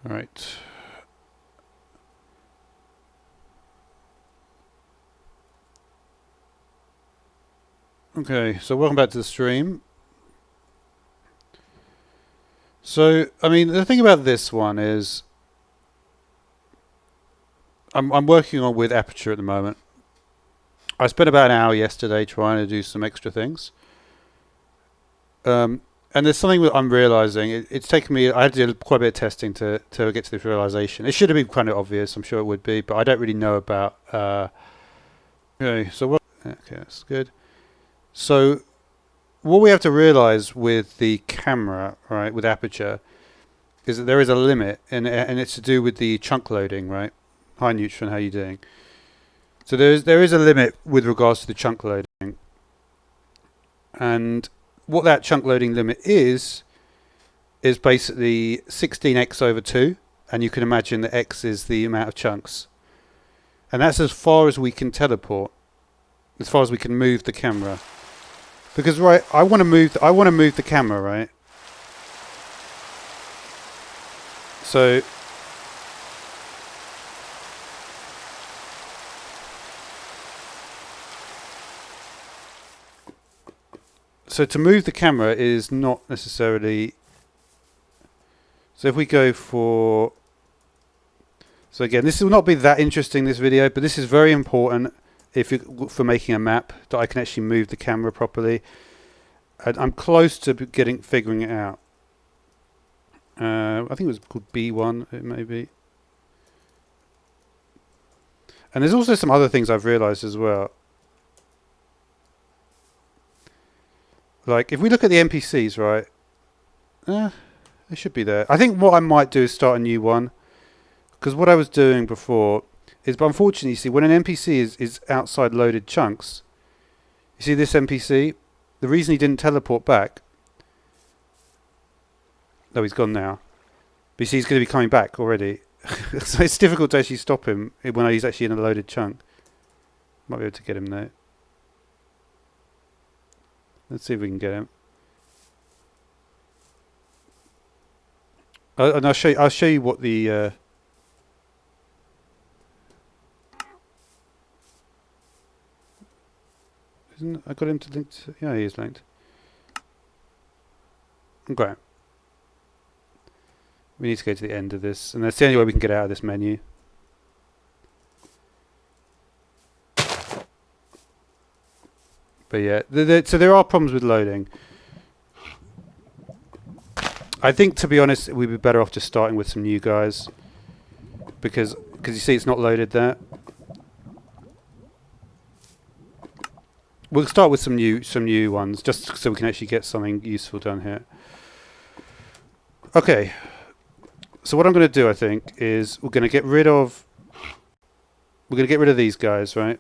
All right. Okay, so welcome back to the stream. So, I mean, the thing about this one is I'm working on with Aperture at the moment. I spent about an hour yesterday trying to do some extra things. And there's something that I'm realizing. It's taken me, I had to do quite a bit of testing to get to this realization. It should have been kind of obvious, I'm sure it would be, but I don't really know about. Okay, so what? Okay, that's good. So, what we have to realize with the camera, right, with Aperture, is that there is a limit, and it's to do with the chunk loading, right? Hi, Neutron, how you doing? So there is a limit with regards to the chunk loading, and what that chunk loading limit is basically 16x over 2, and you can imagine that x is the amount of chunks, and that's as far as we can teleport, as far as we can move the camera. Because right, I want to move the camera, right? So to move the camera is not necessarily. So if we go for. So again, this will not be that interesting, this video, but this is very important for making a map, that I can actually move the camera properly. And I'm close to figuring it out. I think it was called B1, it may be. And there's also some other things I've realized as well. Like, if we look at the NPCs, right? They should be there. I think what I might do is start a new one. Because what I was doing before is, but unfortunately, you see, when an NPC is outside loaded chunks, you see this NPC, the reason he didn't teleport back, no, he's gone now, but you see he's going to be coming back already. So it's difficult to actually stop him when he's actually in a loaded chunk. Might be able to get him though. Let's see if we can get him. And I'll show you what the I got him to link to, yeah, he is linked. Okay. We need to go to the end of this, and that's the only way we can get out of this menu. But yeah, so there are problems with loading. I think, to be honest, we'd be better off just starting with some new guys, because you see it's not loaded there. We'll start with some new ones, just so we can actually get something useful done here. Okay. So what I'm going to do, I think, is we're going to get rid of these guys, right?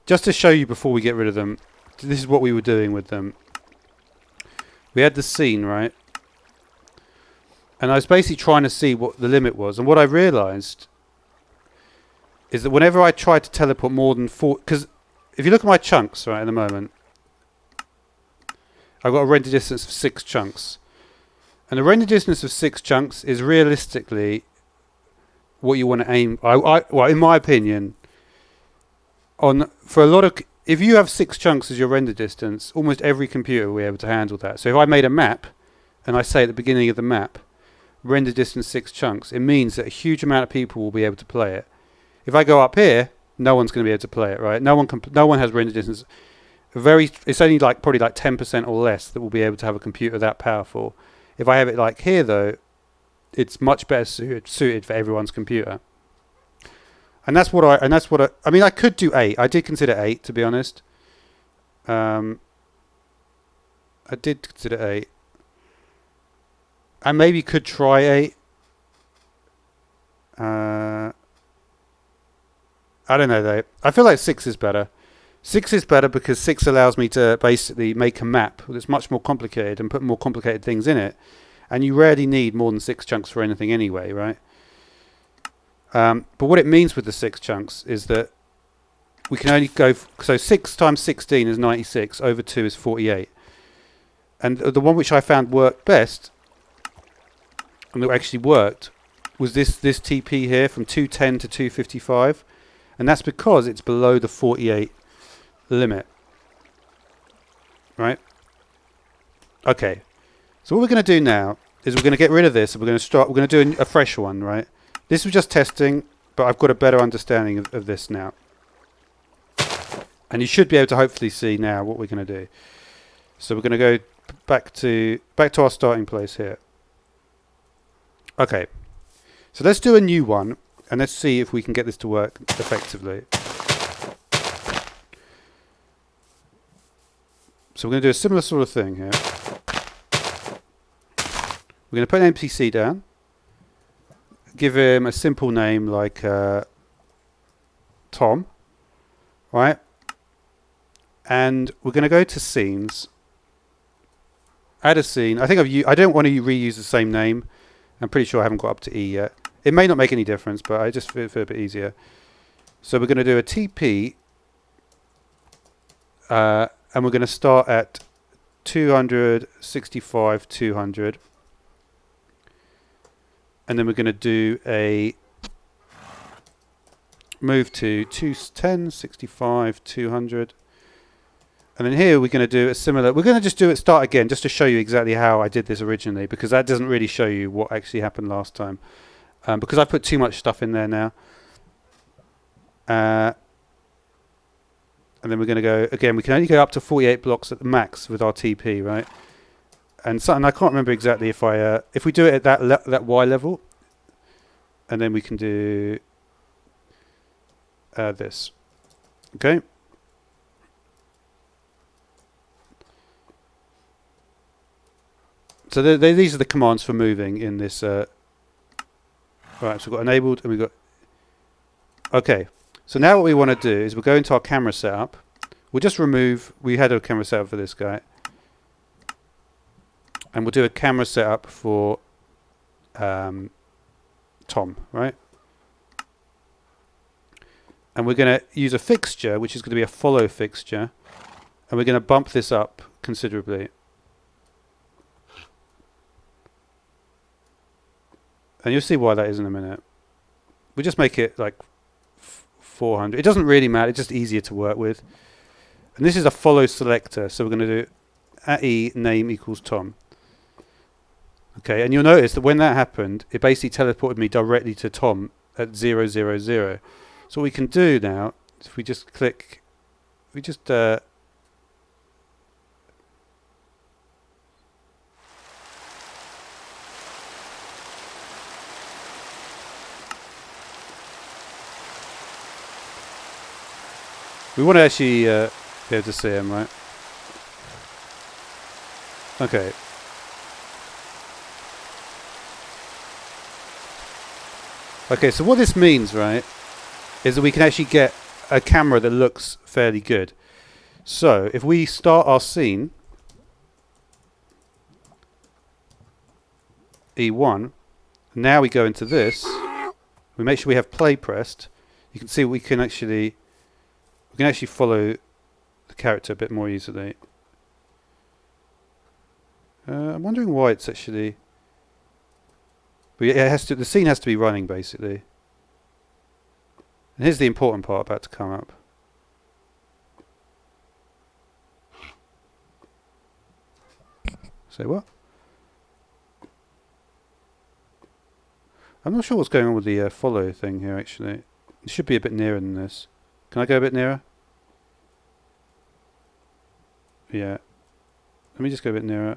Just to show you before we get rid of them, this is what we were doing with them. We had the scene, right? And I was basically trying to see what the limit was, and what I realized is that whenever I tried to teleport more than 4, because if you look at my chunks right at the moment, I've got a render distance of 6 chunks. And the render distance of 6 chunks is realistically what you want to aim. Well, in my opinion, for a lot of, if you have 6 chunks as your render distance, almost every computer will be able to handle that. So if I made a map, and I say at the beginning of the map, render distance 6 chunks, it means that a huge amount of people will be able to play it. If I go up here, no one's going to be able to play it, right? No one has render distance. It's only probably 10% or less that will be able to have a computer that powerful. If I have it like here, though, it's much better suited for everyone's computer. And that's what I mean, I could do 8. I did consider 8, to be honest. I did consider 8. I maybe could try 8. I don't know though. I feel like 6 is better. 6 is better because 6 allows me to basically make a map that's much more complicated and put more complicated things in it. And you rarely need more than 6 chunks for anything anyway, right? But what it means with the 6 chunks is that we can only go... So 6 times 16 is 96. Over 2 is 48. And the one which I found worked best and that actually worked was this TP here from 210 to 255, and that's because it's below the 48 limit, right? Okay, so what we're going to do now is we're going to get rid of this, and we're going to do a fresh one, right? This was just testing, but I've got a better understanding of this now, and you should be able to hopefully see now what we're going to do. So we're going to go back to our starting place here. Okay, so let's do a new one, and let's see if we can get this to work effectively. So we're going to do a similar sort of thing here. We're going to put an NPC down, give him a simple name like Tom, right? And we're going to go to scenes, add a scene. I don't want to reuse the same name. I'm pretty sure I haven't got up to E yet. It may not make any difference, but I just feel a bit easier. So we're going to do a TP, and we're going to start at 265, 200. And then we're going to do a move to 210, 65, 200. And then here we're going to do a similar, we're going to just do it start again just to show you exactly how I did this originally, because that doesn't really show you what actually happened last time. Because I put too much stuff in there now. And then we're going to go, again, we can only go up to 48 blocks at the max with our TP, right? And something I can't remember exactly if we do it at that Y level, and then we can do this. Okay. So these are the commands for moving in this. Right, so we've got enabled, and we've got. Okay, so now what we want to do is we'll go into our camera setup. We'll just remove. We had a camera setup for this guy, and we'll do a camera setup for Tom, right? And we're going to use a fixture, which is going to be a follow fixture, and we're going to bump this up considerably. And you'll see why that is in a minute. We just make it like 400. It doesn't really matter. It's just easier to work with. And this is a follow selector. So we're going to do at E name equals Tom. Okay, and you'll notice that when that happened, it basically teleported me directly to Tom at 000. So what we can do now, if we just click, we just we want to actually be able to see him, right? Okay. Okay, so what this means, right, is that we can actually get a camera that looks fairly good. So if we start our scene, E1, now we go into this, we make sure we have play pressed, you can see we can actually follow the character a bit more easily. I'm wondering why it's actually... But yeah, it has to, the scene has to be running, basically. And here's the important part about to come up. Say what? I'm not sure what's going on with the follow thing here, actually. It should be a bit nearer than this. Can I go a bit nearer? Yeah. Let me just go a bit nearer.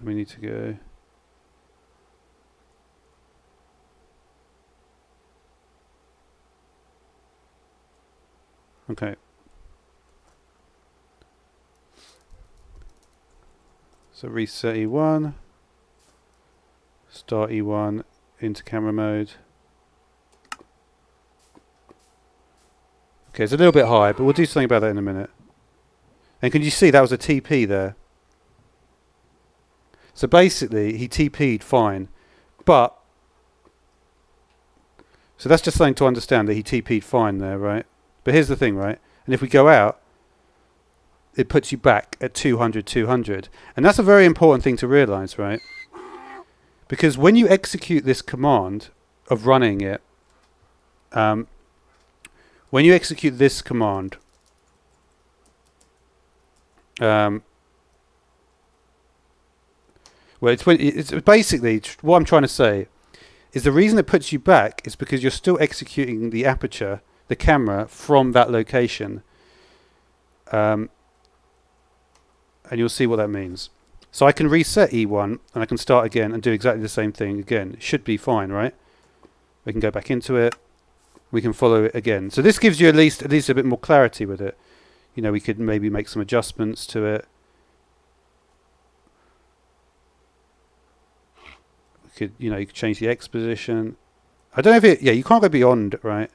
We need to go... Okay. So reset E1, start E1 into camera mode. Okay, it's a little bit high, but we'll do something about that in a minute. And can you see that was a TP there? So basically, he TP'd fine, but... So that's just something to understand, that he TP'd fine there, right? But here's the thing, right? And if we go out, it puts you back at 200, 200. And that's a very important thing to realize, right? Because when you execute this command of running it, when you execute this command, well, it's basically what I'm trying to say is the reason it puts you back is because you're still executing the aperture, the camera, from that location. And you'll see what that means. So I can reset E1 and I can start again and do exactly the same thing again. It should be fine, right? We can go back into it. We can follow it again. So this gives you at least a bit more clarity with it. You know, we could maybe make some adjustments to it. We could, you know, you could change the X position. I don't know if it, yeah, you can't go beyond, right?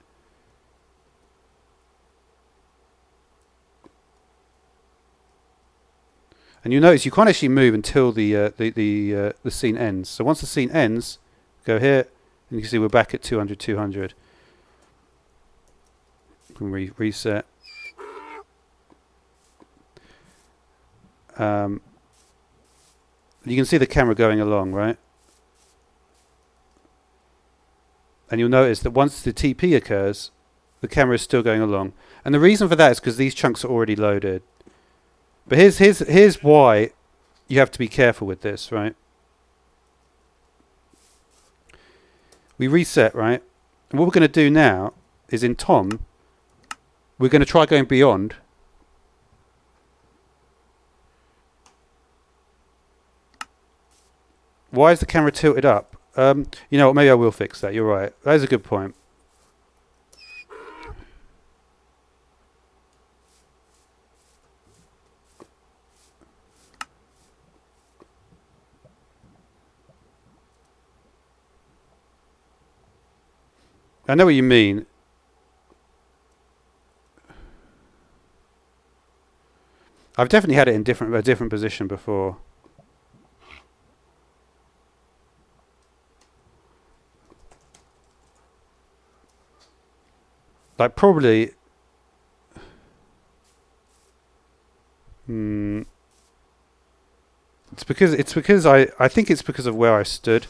And you'll notice you can't actually move until the scene ends. So once the scene ends, go here, and you can see we're back at 200, 200. We can reset. You can see the camera going along, right? And you'll notice that once the TP occurs, the camera is still going along. And the reason for that is because these chunks are already loaded. But here's why you have to be careful with this, right? We reset, right? And what we're going to do now is in Tom, we're going to try going beyond. Why is the camera tilted up? You know what, maybe I will fix that. You're right. That is a good point. I know what you mean. I've definitely had it in a different position before. Like probably it's because I think it's because of where I stood.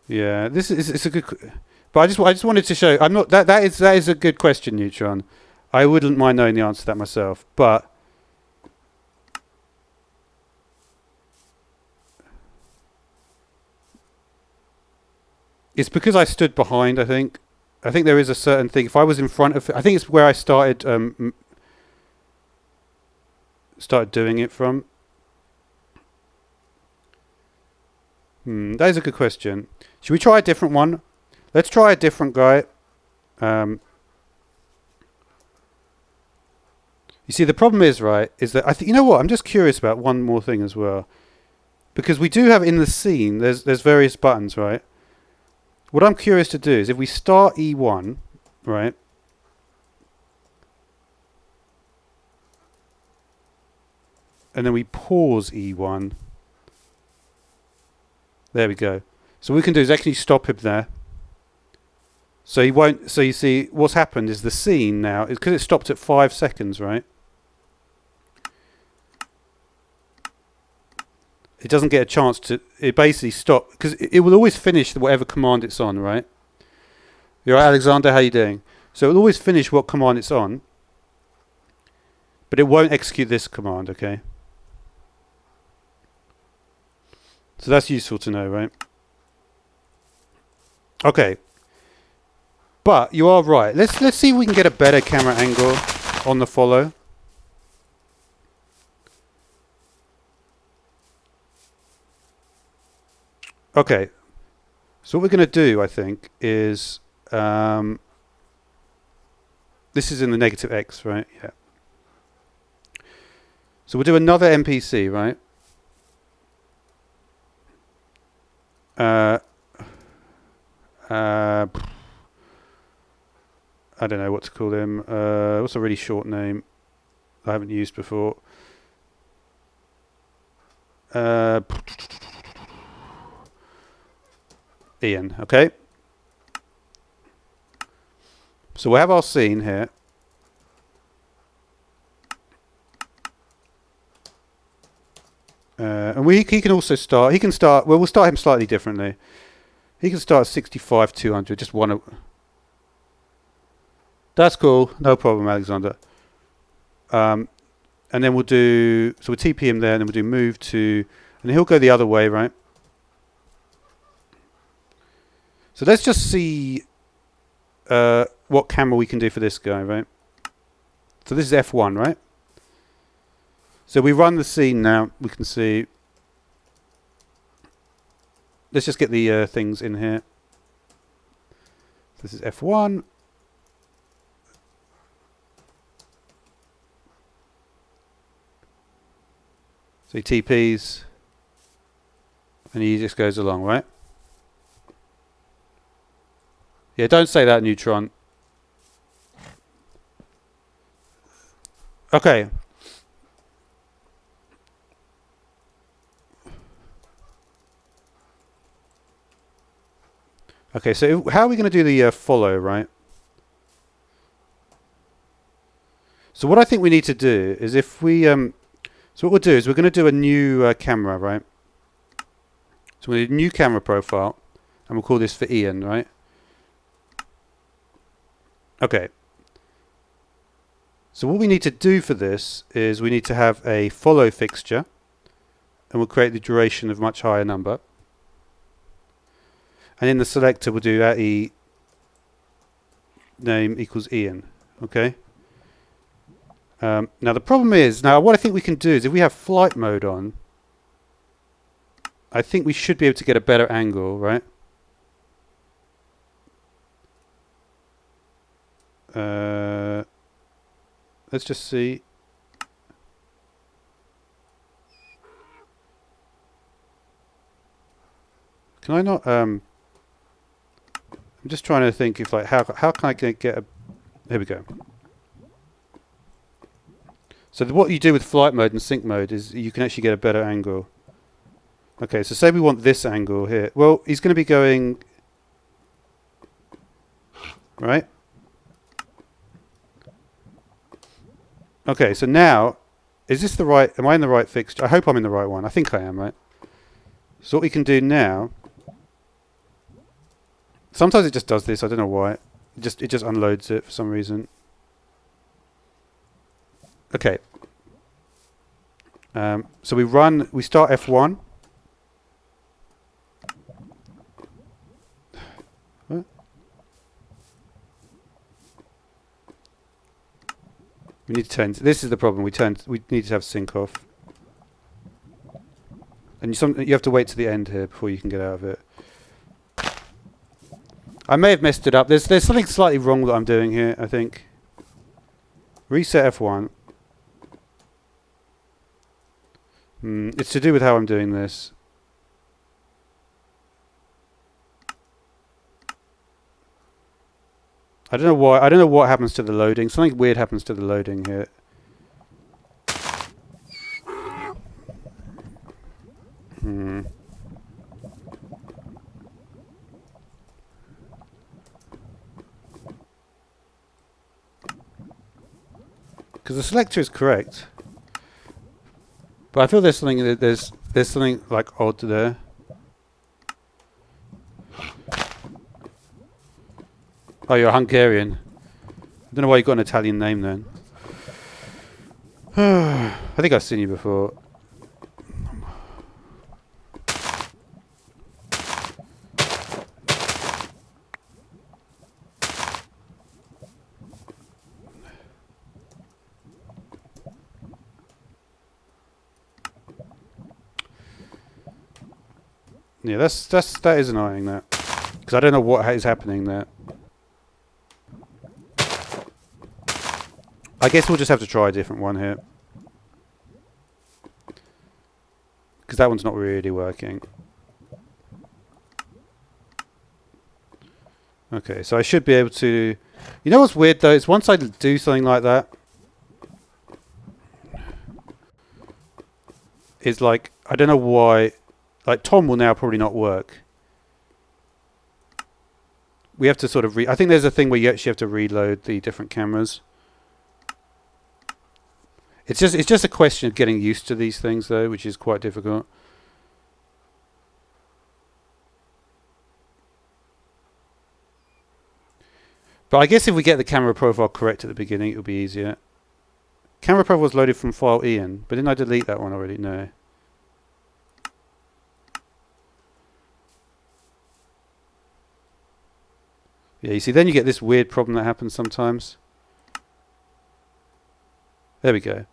Yeah, it's a good, but I just wanted to show. I'm not that is a good question, Neutron. I wouldn't mind knowing the answer to that myself, but it's because I stood behind. I think there is a certain thing. If I was in front of, I think it's where I started doing it from. That is a good question. Should we try a different one? Let's try a different guy. You see, the problem is, right, is that I think, you know what, I'm just curious about one more thing as well. Because we do have in the scene, there's various buttons, right? What I'm curious to do is if we start E1, right? And then we pause E1. There we go. So what we can do is actually stop him there. So he won't. So you see, what's happened is the scene now, because it stopped at 5 seconds, right? It doesn't get a chance to. It basically stop because it will always finish whatever command it's on, right? You're right, Alexander. How you doing? So it will always finish what command it's on, but it won't execute this command. Okay. So that's useful to know, right? Okay. But you are right. Let's see if we can get a better camera angle on the follow. Okay. So what we're going to do, I think, is this is in the negative X, right? Yeah. So we'll do another MPC, right? I don't know what to call him. What's a really short name I haven't used before? Ian, okay? So we have our scene here. And he can also start. He can start. Well, we'll start him slightly differently. He can start 65 200. Just one. That's cool. No problem, Alexander. And then we'll do. So we'll TP him there, and then we'll do move to, and he'll go the other way, right? So let's just see what camera we can do for this guy, right? So this is F1, right? So we run the scene now. We can see. Let's just get the things in here. This is F1. So he TPs. And he just goes along, right? Yeah, don't say that, Neutron. Okay. Okay, so how are we going to do the follow, right? So what I think we need to do is if we... so what we'll do is we're going to do a new camera, right? So we need a new camera profile. And we'll call this for Ian, right? Okay. So what we need to do for this is we need to have a follow fixture. And we'll create the duration of much higher number. And in the selector we'll do @e name equals Ian. Okay. Now the problem is, now what I think we can do is if we have flight mode on, I think we should be able to get a better angle, right? Let's just see. Can I not? I'm just trying to think if like how can I get a? Here we go. So what you do with flight mode and sync mode is you can actually get a better angle. Okay, so say we want this angle here. Well, he's going to be going right. Okay, so now, is this the right, am I in the right fixture? I hope I'm in the right one. I think I am, right? So what we can do now, sometimes it just does this, I don't know why. It just unloads it for some reason. Okay. So we start F1. What? We need to turn. This is the problem. We need to have sync off, and you have to wait to the end here before you can get out of it. I may have messed it up. There's something slightly wrong that I'm doing here, I think. Reset F1. It's to do with how I'm doing this. I don't know why. I don't know what happens to the loading. Something weird happens to the loading here. Because the selector is correct, but I feel there's something there's something like odd there. Oh, you're Hungarian. I don't know why you got an Italian name then. I think I've seen you before. Yeah, that is annoying, that, because I don't know what is happening there. I guess we'll just have to try a different one here, because that one's not really working. Okay, so I should be able to... You know what's weird though? It's once I do something like that, it's like, I don't know why... Like Tom will now probably not work. We have to sort of I think there's a thing where you actually have to reload the different cameras. It's just a question of getting used to these things though, which is quite difficult. But I guess if we get the camera profile correct at the beginning, it'll be easier. Camera profile was loaded from file Ian, but didn't I delete that one already? No. Yeah, you see, then you get this weird problem that happens sometimes. There we go.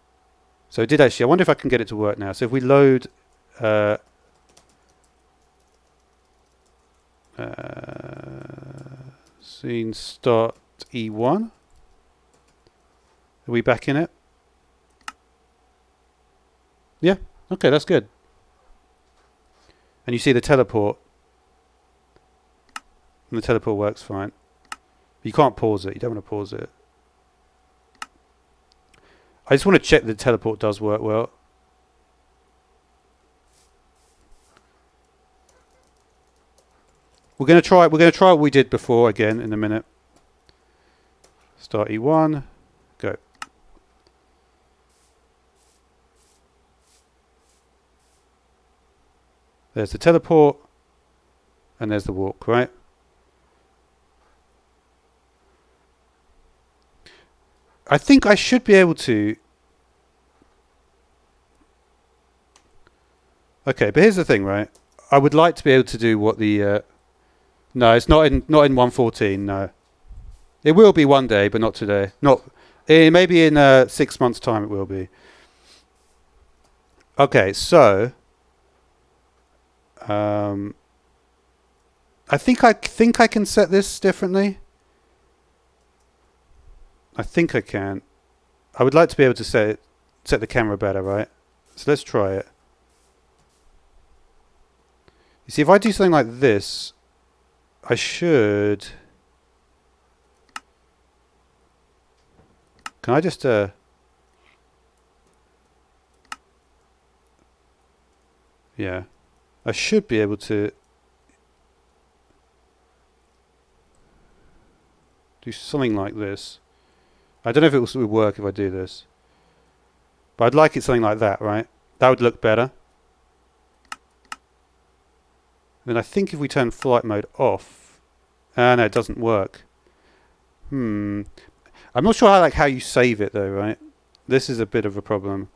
So it did actually. I wonder if I can get it to work now. So if we load scene start E1, are we back in it? Yeah. Okay, that's good. And you see the teleport. And the teleport works fine. You can't pause it. You don't want to pause it. I just want to check the teleport does work well. We're going to try what we did before again in a minute. Start E1. Go. There's the teleport. And there's the walk, right? I think I should be able to. Okay, but here's the thing, right? I would like to be able to do what the. No, it's not in 1.14. No, it will be one day, but not today. Not. Maybe in 6 months' time it will be. Okay, so. I think I can set this differently. I think I can. I would like to be able to set the camera better, right? So let's try it. You see, if I do something like this, I should. Can I just yeah, I should be able to do something like this. I don't know if it will work if I do this. But I'd like it something like that, right? That would look better. Then I think if we turn flight mode off... no, it doesn't work. I'm not sure how you save it though, right? This is a bit of a problem.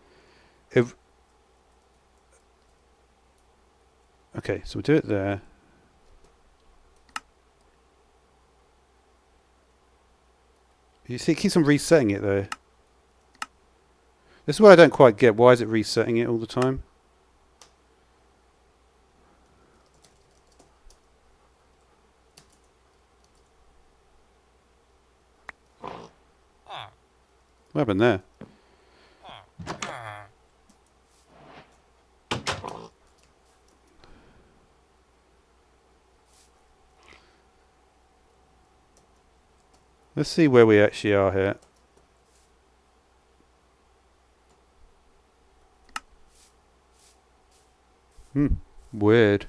Okay, so we'll do it there. You see, it keeps on resetting it though. This is what I don't quite get. Why is it resetting it all the time? What happened there? Let's see where we actually are here. Weird.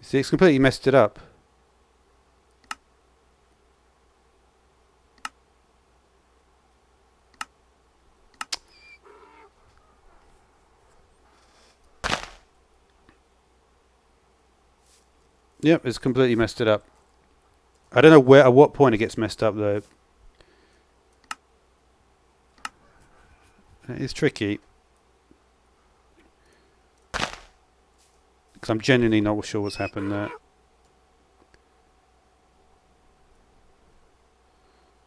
See, it's completely messed it up. Yep, it's completely messed it up. I don't know at what point it gets messed up though. It's tricky. Because I'm genuinely not sure what's happened there.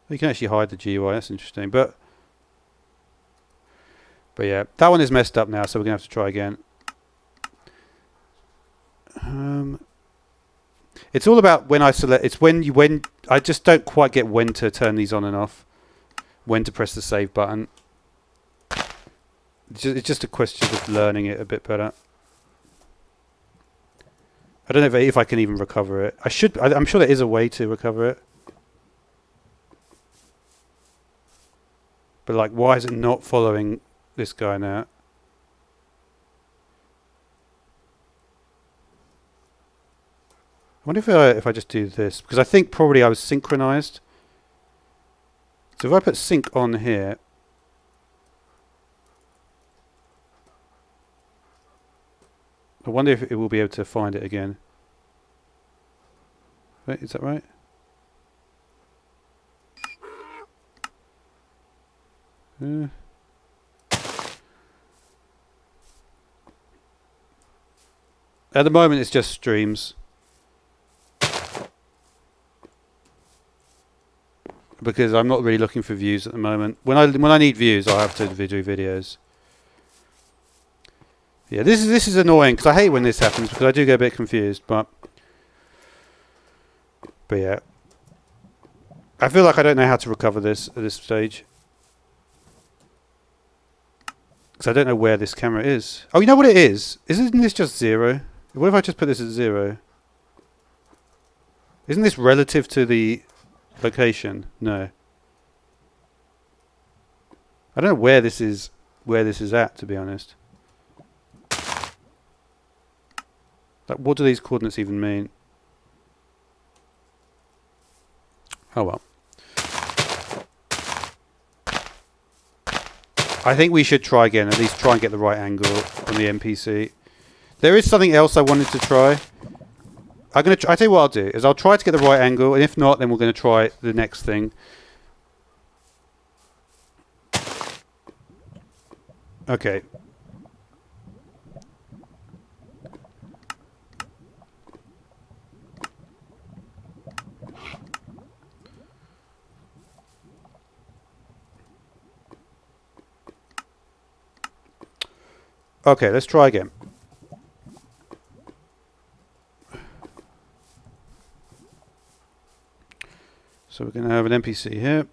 You can actually hide the GUI, that's interesting. But yeah, that one is messed up now, so we're going to have to try again. It's all about when I select. It's when I just don't quite get when to turn these on and off. When to press the save button. It's just a question of learning it a bit better. I don't know if I can even recover it. I'm sure there is a way to recover it. But like, why is it not following this guy now? I wonder if I just do this, because I think probably I was synchronized. So if I put sync on here, I wonder if it will be able to find it again. Wait, is that right? At the moment, it's just streams. Because I'm not really looking for views at the moment. When I need views, I have to do videos. Yeah, this is annoying because I hate when this happens because I do get a bit confused. But yeah, I feel like I don't know how to recover this at this stage because I don't know where this camera is. Oh, you know what it is? Isn't this just 0? What if I just put this at 0? Isn't this relative to the location? No. I don't know where this is at, to be honest. Like, what do these coordinates even mean? Oh well. I think we should try again, at least try and get the right angle on the NPC. There is something else I wanted to try. I tell you what I'll do is I'll try to get the right angle, and if not, then we're going to try the next thing. Okay. Okay, let's try again. So we're going to have an NPC here.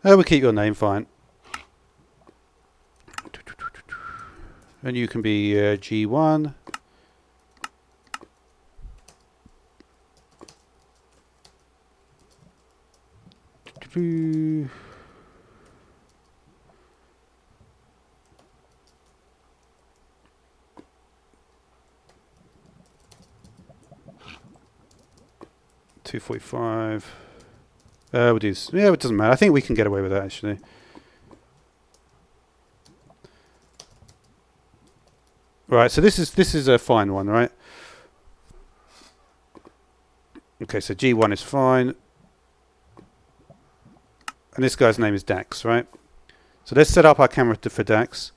We'll keep your name, fine. And you can be G1. $245. We'll do this. Yeah, it doesn't matter. I think we can get away with that, actually. Right, so this is a fine one, right? Okay, so G1 is fine. And this guy's name is Dax, right? So let's set up our camera for Dax.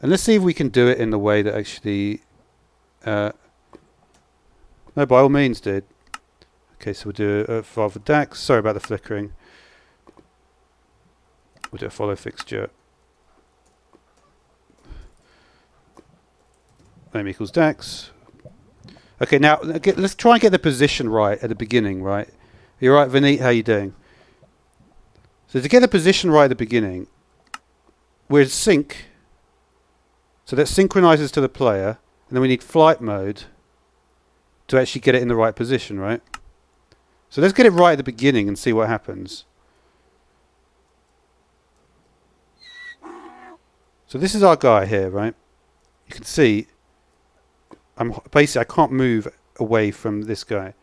And let's see if we can do it in the way that actually... no, by all means, dude. Okay, so we'll do a file for Dax. Sorry about the flickering. We'll do a follow fixture. Name equals Dax. Okay, now let's try and get the position right at the beginning, right? You alright, Vineet? How you doing? So to get the position right at the beginning, we're in sync. So that synchronizes to the player, and then we need flight mode to actually get it in the right position, right? So let's get it right at the beginning and see what happens. So this is our guy here, right? You can see I can't move away from this guy.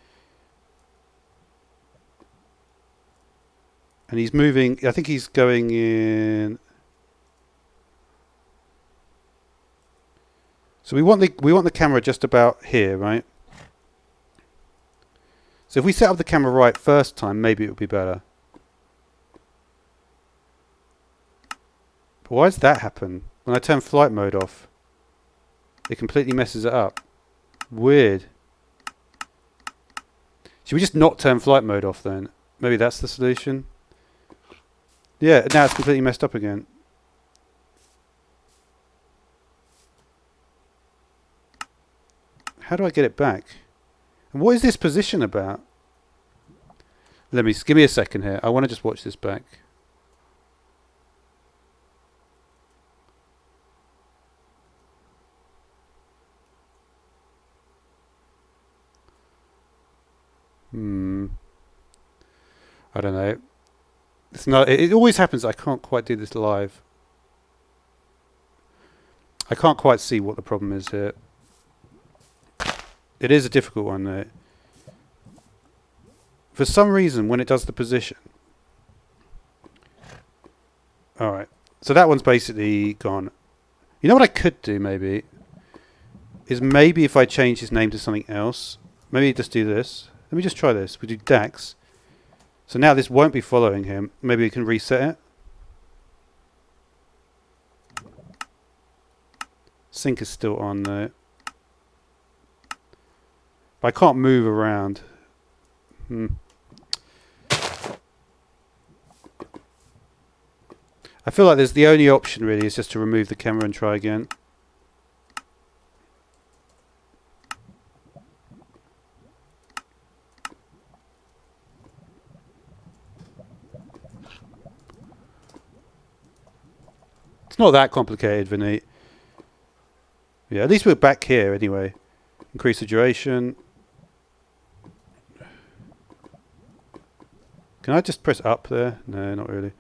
And he's moving, I think he's going in. So we want the camera just about here, right? So if we set up the camera right first time, maybe it would be better. But why does that happen? When I turn flight mode off, it completely messes it up. Weird. Should we just not turn flight mode off then? Maybe that's the solution. Yeah, now it's completely messed up again. How do I get it back? And what is this position about? Give me a second here. I want to just watch this back. I don't know. It's not. It always happens. I can't quite do this live. I can't quite see what the problem is here. It is a difficult one though. For some reason, when it does the position. Alright. So that one's basically gone. You know what I could do maybe? Is maybe if I change his name to something else. Maybe just do this. Let me just try this. We do Dax. So now this won't be following him. Maybe we can reset it. Sync is still on though. But I can't move around. I feel like there's the only option really is just to remove the camera and try again. It's not that complicated, Vineet. Yeah, at least we're back here anyway. Increase the duration. Can I just press up there? No, not really.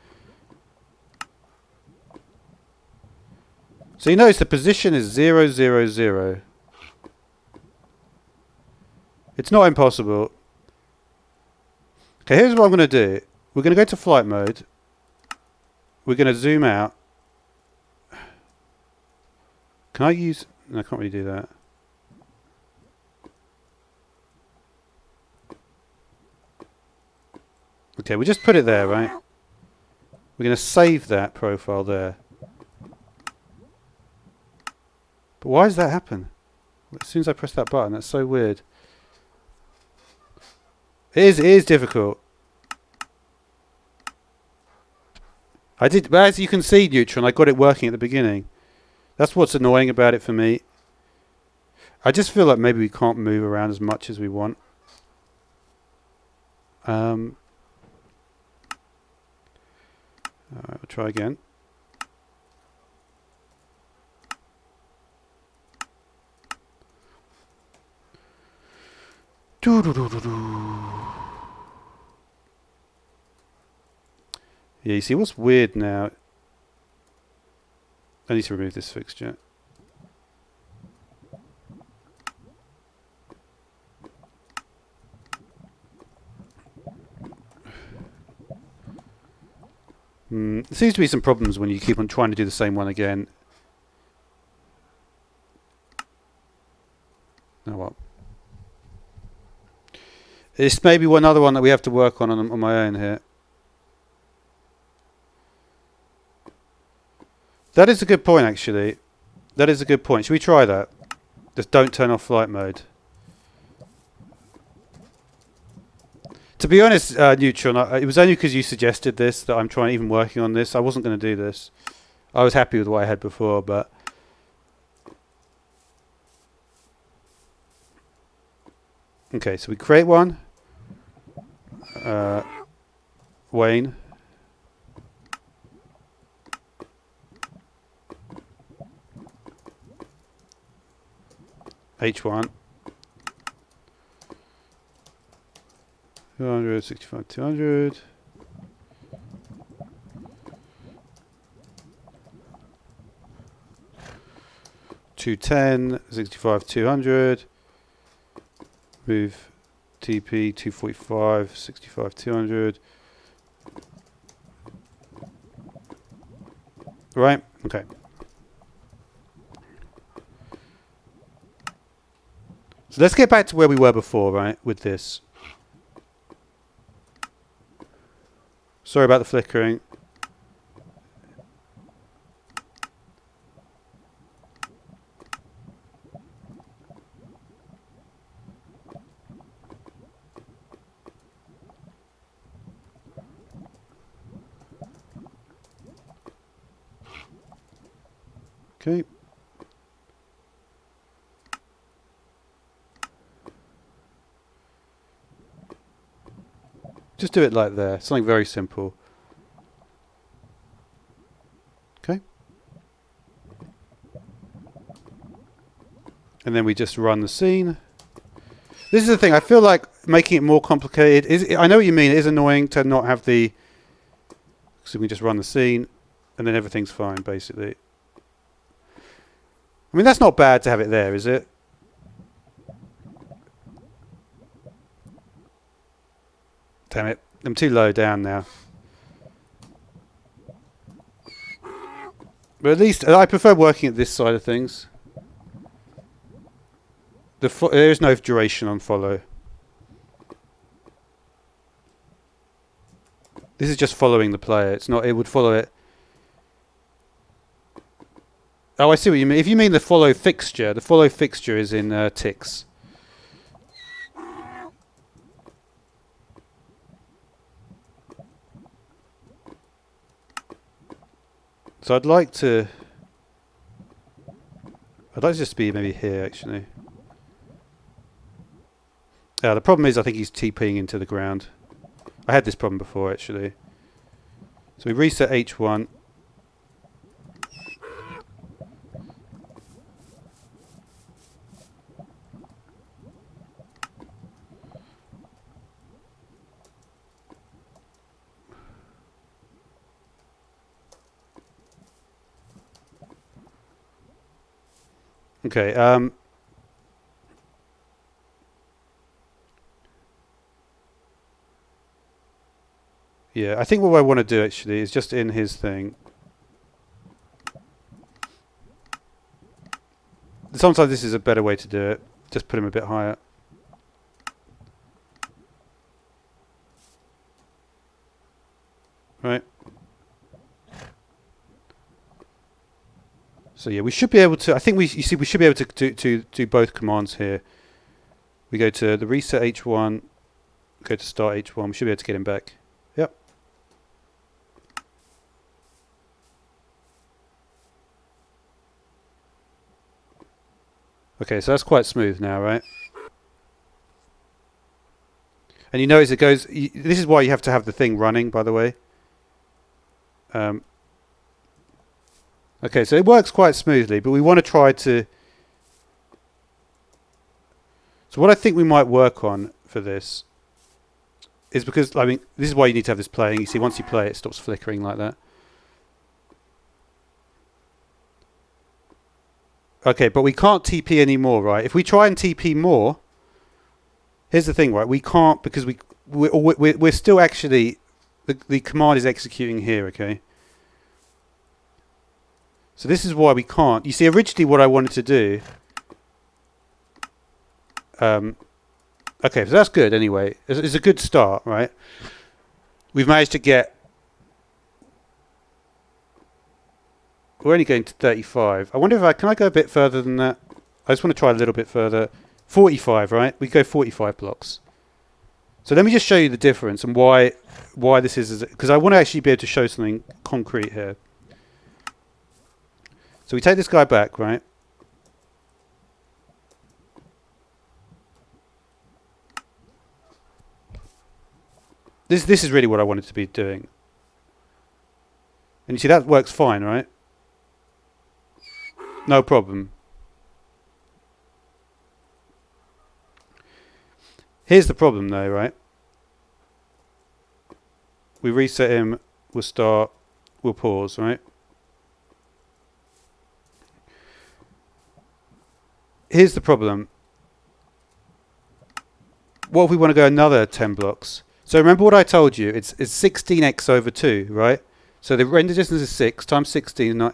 So you notice the position is 0, 0, 0. It's not impossible. Okay, here's what I'm going to do. We're going to go to flight mode. We're going to zoom out. Can I use... No, I can't really do that. Okay, we just put it there, right? We're going to save that profile there. But why does that happen? As soon as I press that button, that's so weird. It is difficult. I did, but as you can see, Neutron, I got it working at the beginning. That's what's annoying about it for me. I just feel like maybe we can't move around as much as we want. Alright, we'll try again. Yeah, you see what's weird now? I need to remove this fixture. There seems to be some problems when you keep on trying to do the same one again. Oh well. It's maybe one other one that we have to work on my own here. That is a good point, actually. That is a good point. Should we try that? Just don't turn off flight mode. To be honest, Neutron, it was only because you suggested this that I'm even working on this. I wasn't going to do this. I was happy with what I had before, but... Okay, so we create one. Wayne. H1. 200, 65, 200. $210, 65, 200. Move TP 245, 65, 200. Right, okay. So let's get back to where we were before, right, with this. Sorry about the flickering. Okay. Just do it like there. Something very simple. Okay. And then we just run the scene. This is the thing. I feel like making it more complicated. I know what you mean. It is annoying to not have the... So we just run the scene and then everything's fine, basically. I mean, that's not bad to have it there, is it? Damn it. I'm too low down now. But at least I prefer working at this side of things. There is no duration on follow. This is just following the player. It's not. It would follow it. Oh, I see what you mean. If you mean the follow fixture is in ticks. So I'd like to just be maybe here actually. The problem is I think he's TPing into the ground. I had this problem before actually. So we reset H1. Okay, yeah, I think what I want to do actually is just in his thing. Sometimes this is a better way to do it. Just put him a bit higher. Right. So yeah, we should be able to. I think we should be able to do both commands here. We go to the reset H1, go to start H1. We should be able to get him back. Yep. Okay, so that's quite smooth now, right? And you notice it goes. This is why you have to have the thing running, by the way. Okay, so it works quite smoothly, but we want to try to... So what I think we might work on for this is because, I mean, this is why you need to have this playing. You see, once you play it, it stops flickering like that. Okay, but we can't TP anymore, right? If we try and TP more, here's the thing, right? We can't because we're still actually... The command is executing here, okay? So this is why we can't. You see, originally what I wanted to do... okay, so that's good anyway. It's a good start, right? We've managed to get... We're only going to 35. I wonder if can I go a bit further than that? I just want to try a little bit further. 45, right? We go 45 blocks. So let me just show you the difference and why this is... Because I want to actually be able to show something concrete here. So we take this guy back, right? This is really what I wanted to be doing. And you see that works fine, right? No problem. Here's the problem though, right? We reset him, we'll start, we'll pause, right? Here's the problem. What if we want to go another 10 blocks? So remember what I told you, it's 16x over 2, right? So the render distance is 6 times 16.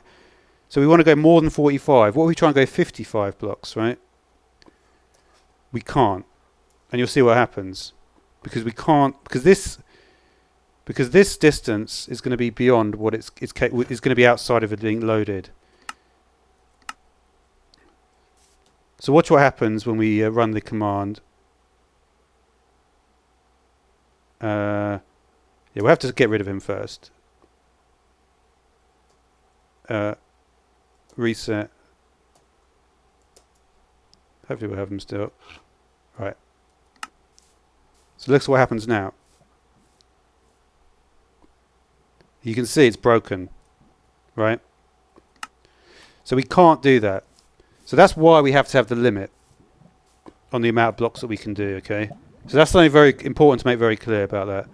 So we want to go more than 45. What if we try and go 55 blocks, right? We can't. And you'll see what happens. Because we can't, because this distance is going to be beyond what it's going to be outside of it being loaded. So watch what happens when we run the command. Yeah, we'll have to get rid of him first. Reset. Hopefully we'll have him still. Right. So look what happens now. You can see it's broken. Right? So we can't do that. So that's why we have to have the limit on the amount of blocks that we can do, okay? So that's something very important to make very clear about that.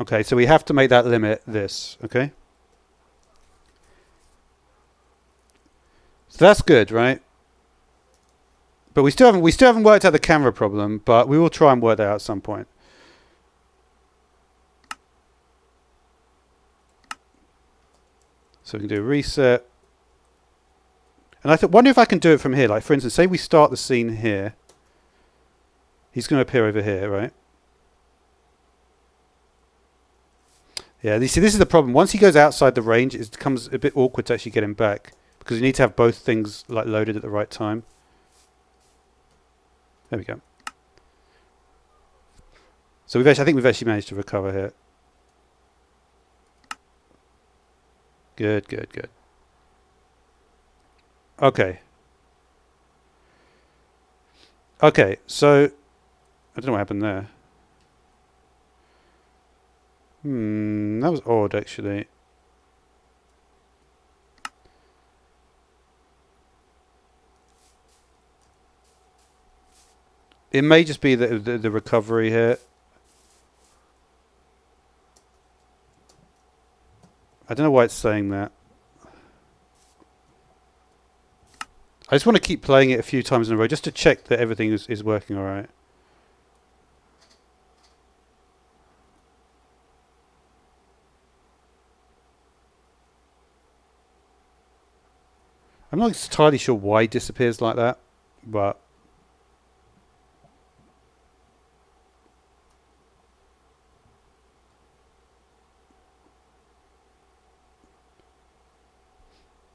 Okay, so we have to make that limit this, okay? So that's good, right? But we still haven't worked out the camera problem, but we will try and work that out at some point. So we can do a reset. And I wonder if I can do it from here. Like, for instance, say we start the scene here. He's going to appear over here, right? Yeah, you see, this is the problem. Once he goes outside the range, it becomes a bit awkward to actually get him back, because you need to have both things like loaded at the right time. There we go. So I think we've actually managed to recover here. Good, good, good. Okay. Okay, so I don't know what happened there. That was odd, actually. It may just be the recovery here. I don't know why it's saying that. I just want to keep playing it a few times in a row just to check that everything is working all right. I'm not entirely sure why it disappears like that, but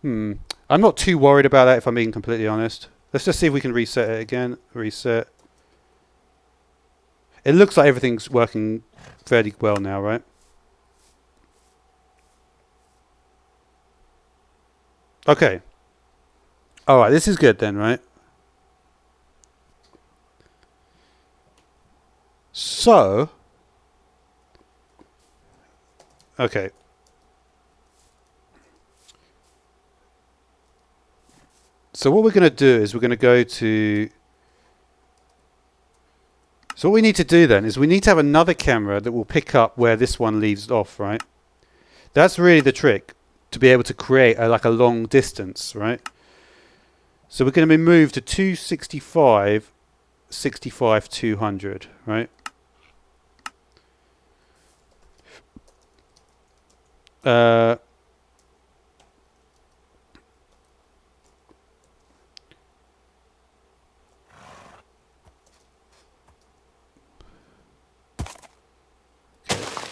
I'm not too worried about that, if I'm being completely honest. Let's just see if we can reset it again. Reset. It looks like everything's working fairly well now, right? Okay. Alright, this is good then, right? So, okay. So what we're going to do is we're going to go to... So what we need to do then is we need to have another camera that will pick up where this one leaves off, right? That's really the trick, to be able to create like a long distance, right? So we're going to be moved to 265, 65, 200, right?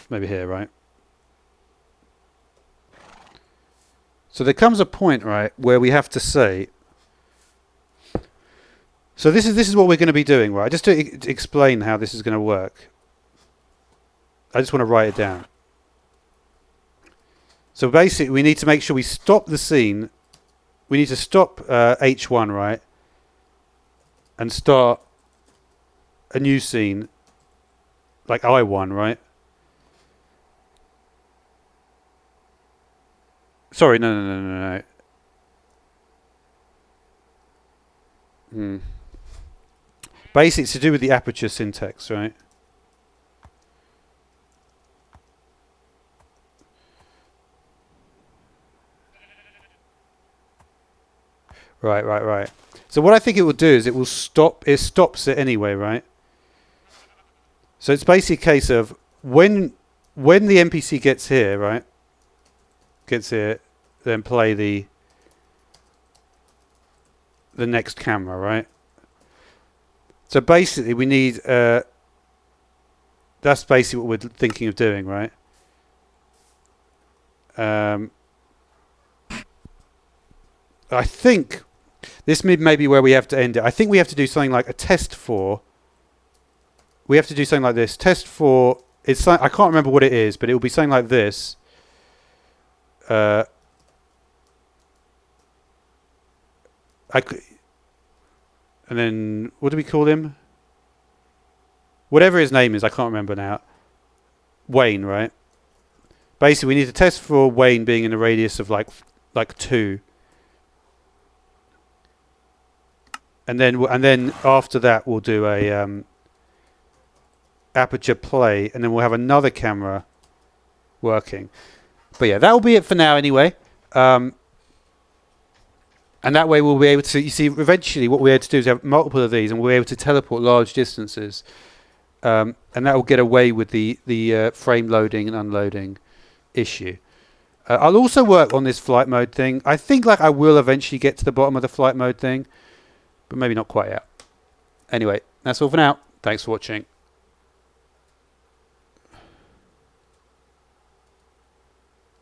Maybe here, right? So there comes a point, right, where we have to say... So this is what we're going to be doing, right? Just to explain how this is going to work. I just want to write it down. So basically, we need to make sure we stop the scene. We need to stop H1, right? And start a new scene, like I1, right? Sorry, no. Basically, it's to do with the aperture syntax, right? Right. So what I think it will do is it will stop. It stops it anyway, right? So it's basically a case of when the NPC gets here, right? Gets here, then play the next camera, right? So basically, we need. That's basically what we're thinking of doing, right? I think this may be where we have to end it. I think we have to do something like a test for. We have to do something like this. Test for. It's like, I can't remember what it is, but it will be something like this. And then what do we call him? Whatever his name is, I can't remember now. Wayne, right? Basically, we need to test for Wayne being in a radius of like 2. And then after that we'll do a aperture play, and then we'll have another camera working. But yeah, that will be it for now anyway. And that way we'll be able to, you see, eventually what we're able to do is have multiple of these and we'll be able to teleport large distances. And that will get away with the frame loading and unloading issue. I'll also work on this flight mode thing. I think I will eventually get to the bottom of the flight mode thing, but maybe not quite yet. Anyway, that's all for now. Thanks for watching.